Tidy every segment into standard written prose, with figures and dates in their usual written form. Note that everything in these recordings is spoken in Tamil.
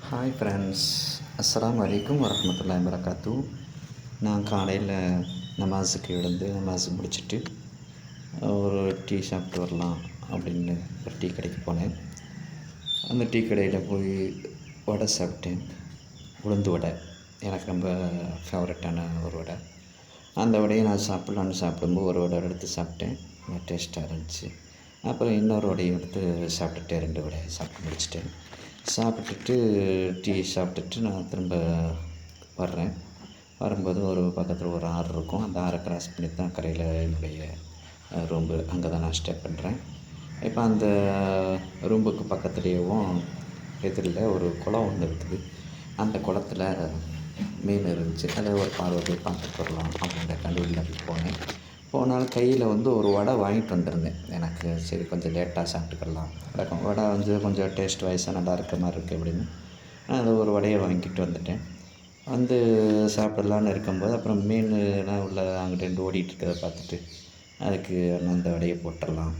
ஹாய் ஃப்ரெண்ட்ஸ், அஸ்ஸலாமு அலைக்கும் வரஹ்மத்துல்லாஹி வபரகாத்து. நான் காலையில் நமாஸுக்கு எழுந்து நமாஸ் முடிச்சுட்டு ஒரு டீ சாப்பிட்டு வரலாம் அப்படின்னு ஒரு டீ கடைக்கு போனேன். அந்த டீ கடையில் போய் வடை சாப்பிட்டேன். உளுந்து வடை எனக்கு ரொம்ப ஃபேவரட்டான ஒரு வடை. அந்த வடையை நான் சாப்பிடும்போது ஒரு வடை எடுத்து சாப்பிட்டேன். டேஸ்ட்டாக இருந்துச்சு. அப்புறம் இன்னொரு வடையை எடுத்து சாப்பிட்டுட்டேன். 2 வடையை சாப்பிட்டு முடிச்சிட்டேன். சாப்பிட்டுட்டு டீ சாப்பிட்டுட்டு நான் திரும்ப வர்றேன். வரும்போது ஒரு பக்கத்தில் ஒரு ஆறு இருக்கும். அந்த ஆறை கிராஸ் பண்ணி தான் கரையில் என்னுடைய ரூம்பு. அங்கே தான் நான் ஸ்டே பண்ணுறேன். இப்போ அந்த ரூம்புக்கு பக்கத்துலேயேவும் எதிரில் ஒரு குளம் ஒன்று இருக்குது. அந்த குளத்துல மீன் இருந்துச்சு. அதை ஒரு பார்வை பார்த்துட்டு வரலாம் அப்படின்றக்காண்டி உள்ள போனேன். போனால் கையில் ஒரு வடை வாங்கிட்டு வந்திருந்தேன். எனக்கு சரி கொஞ்சம் லேட்டாக சாப்பிட்டுக்கலாம், வடை கொஞ்சம் டேஸ்ட் வைஸாக நல்லா இருக்க மாதிரி இருக்குது அப்படின்னு அந்த ஒரு வடையை வாங்கிட்டு வந்துட்டேன். சாப்பிடலான்னு இருக்கும்போது அப்புறம் மீன்லாம் உள்ள அங்கிட்டு ஓடிட்டு இருக்கிறத பார்த்துட்டு அதுக்கு அந்த வடையை போட்டுடலாம்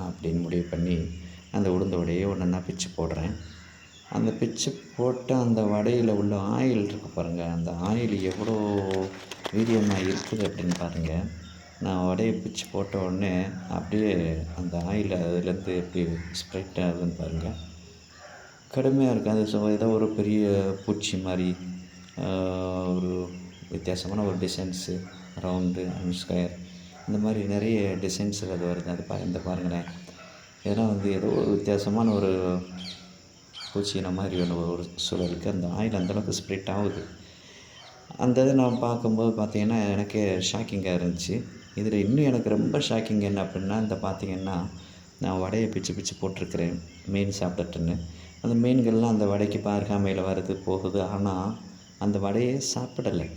அப்படின்னு முடிவு பண்ணி அந்த உளுந்த வடையை ஒன்றா பிச்சு போடுறேன். அந்த பிச்சு போட்டு அந்த வடையில் உள்ள ஆயில் இருக்குது பாருங்கள், அந்த ஆயில் எவ்வளோ வீரியமாக இருக்குது அப்படின்னு பாருங்கள். நான் வடையை பிச்சு போட்ட உடனே அப்படியே அந்த ஆயில் அதுலேருந்து எப்படி ஸ்ப்ரெட் ஆகுதுன்னு பாருங்கள். கடுமையாக இருக்குது. அது ஏதோ ஒரு பெரிய பூச்சி மாதிரி ஒரு வித்தியாசமான ஒரு டிசைன்ஸு, ரவுண்டு அண்ட் ஸ்கொயர், இந்த மாதிரி நிறைய டிசைன்ஸில் அது வருது. அது இந்த பாருங்களேன், இதெல்லாம் ஏதோ ஒரு வித்தியாசமான ஒரு பூச்சின மாதிரி ஒரு சூழலுக்கு அந்த ஆயில் அந்தளவுக்கு ஸ்ப்ரெட் ஆகுது. அந்த இதை நான் பார்க்கும்போது பார்த்திங்கன்னா எனக்கே ஷாக்கிங்காக இருந்துச்சு. இதில் இன்னும் எனக்கு ரொம்ப ஷாக்கிங் என்ன அப்படின்னா, பார்த்திங்கன்னா நான் வடையை பிச்சு போட்டிருக்கிறேன் மீன் சாப்பிட்டுட்டுன்னு. அந்த மீன்கள்லாம் அந்த வடைக்கு அருகாமையில் வருது போகுது. ஆனால் அந்த வடையை சாப்பிடலை.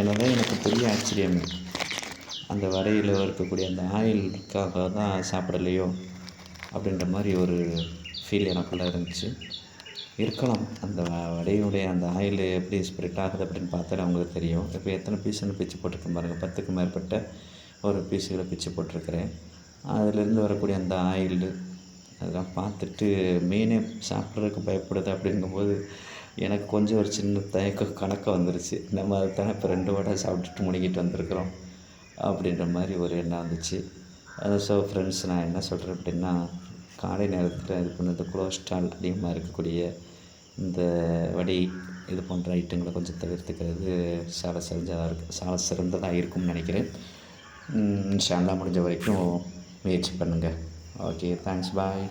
எனவே எனக்கு பெரிய ஆச்சரியமே, அந்த வடையில் இருக்கக்கூடிய அந்த ஆயிலுக்காக தான் சாப்பிடலையோ அப்படின்ற மாதிரி ஒரு ஃபீல் எனக்குள்ளே இருந்துச்சு. இருக்கலாம், அந்த வடையினுடைய அந்த ஆயில் எப்படி ஸ்ப்ரெட் ஆகுது அப்படின்னு பார்த்தாலே அவங்களுக்கு தெரியும். இப்போ எத்தனை பீஸுன்னு பிச்சு போட்டிருக்கேன் பாருங்கள், 10க்கும் மேற்பட்ட ஒரு பீஸுகளை பிச்சு போட்டிருக்கிறேன். அதிலேருந்து வரக்கூடிய அந்த ஆயில் அதெல்லாம் பார்த்துட்டு மீனே சாப்பிட்றதுக்கு பயப்படுது. அப்படிங்கும்போது எனக்கு கொஞ்சம் ஒரு சின்ன கணக்கு வந்துருச்சு. நம்ம அதை தானே இப்போ 2 வடை சாப்பிட்டுட்டு முழுங்கிட்டு வந்திருக்கிறோம் அப்படின்ற மாதிரி ஒரு எண்ணம் வந்துச்சு. ஸோ ஃப்ரெண்ட்ஸ், நான் என்ன சொல்கிறேன் அப்படின்னா, காலை நேரத்தில் இது பண்ண இந்த கொலஸ்ட்ரால் அதிகமாக இருக்கக்கூடிய இந்த வடை இது போன்ற ஐட்டங்களை கொஞ்சம் தவிர்த்துக்கிறது சால சிறந்ததாக இருக்கும்னு நினைக்கிறேன். இன்ஷா அல்லாஹ் முடிஞ்ச வரைக்கும் முயற்சி பண்ணுங்கள். ஓகே, தேங்க்ஸ், பாய்.